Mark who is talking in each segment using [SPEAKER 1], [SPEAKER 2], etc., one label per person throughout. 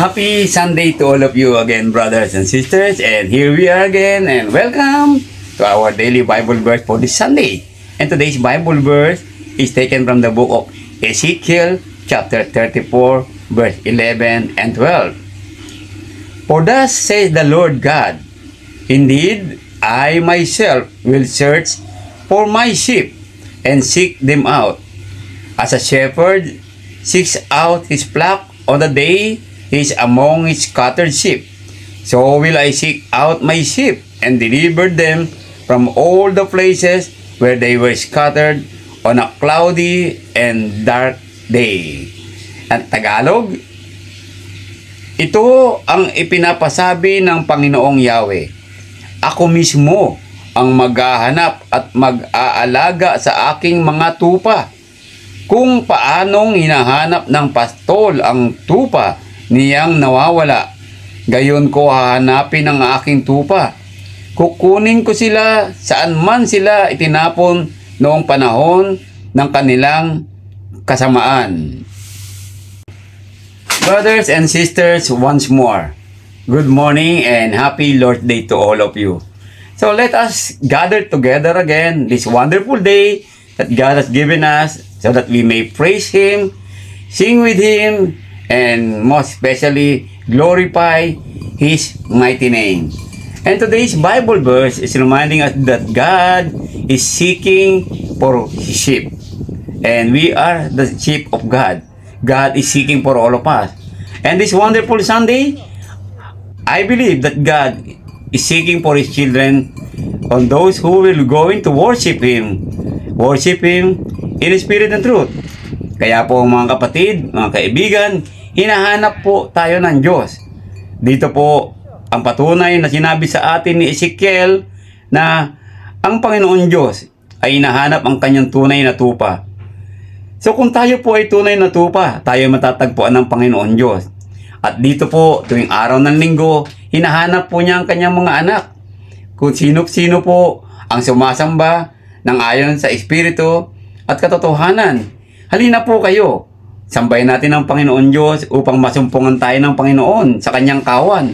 [SPEAKER 1] Happy Sunday to all of you again, brothers and sisters. And here we are again, and welcome to our daily Bible verse for this Sunday. And today's Bible verse is taken from the book of Ezekiel, chapter 34, verse 11 and 12. For thus says the Lord God, indeed, I myself will search for my sheep and seek them out, as a shepherd seeks out his flock on the day he is among his scattered sheep. So will I seek out my sheep and deliver them from all the places where they were scattered on a cloudy and dark day. At Tagalog, ito ang ipinapasabi ng Panginoong Yahweh. Ako mismo ang maghahanap at mag-aalaga sa aking mga tupa. Kung paanong hinahanap ng pastol ang tupa niyang nawawala, gayon ko hahanapin ang aking tupa. Kukunin ko sila saan man sila itinapon noong panahon ng kanilang kasamaan. Brothers and sisters, once more, good morning and happy Lord's Day to all of you. So let us gather together again this wonderful day that God has given us so that we may praise Him, sing with Him, and most especially glorify His mighty name. And today's Bible verse is reminding us that God is seeking for His sheep. And we are the sheep of God. God is seeking for all of us. And this wonderful Sunday, I believe that God is seeking for His children, on those who will going to worship Him in spirit and truth. Kaya po mga kapatid, mga kaibigan, hinahanap po tayo ng Diyos. Dito po ang patunay na sinabi sa atin ni Ezekiel na ang Panginoon Diyos ay hinahanap ang kanyang tunay na tupa. So kung tayo po ay tunay na tupa, tayo matatagpuan ng Panginoon Diyos. At dito po, tuwing araw ng linggo, hinahanap po niya ang kanyang mga anak. Kung sino-sino po ang sumasamba ng ayon sa Espiritu at katotohanan. Halina po kayo. Sambahin natin ang Panginoon Diyos upang masumpungan tayo ng Panginoon sa kanyang kawan.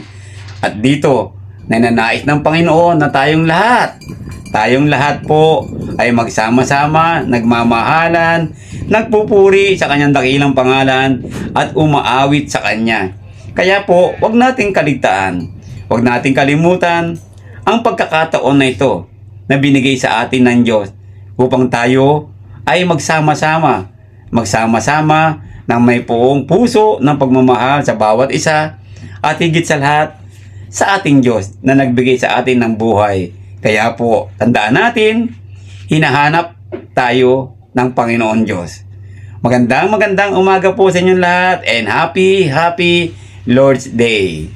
[SPEAKER 1] At dito, nananais ng Panginoon na tayong lahat po ay magsama-sama, nagmamahalan, nagpupuri sa kanyang dakilang pangalan at umaawit sa kanya. Kaya po, wag nating kaligtaan, wag nating kalimutan ang pagkakataon na ito na binigay sa atin ng Diyos upang tayo ay magsama-sama ng may buong puso ng pagmamahal sa bawat isa at higit sa lahat sa ating Diyos na nagbigay sa atin ng buhay. Kaya po, tandaan natin, hinahanap tayo ng Panginoon Diyos. Magandang umaga po sa inyong lahat and happy Lord's Day.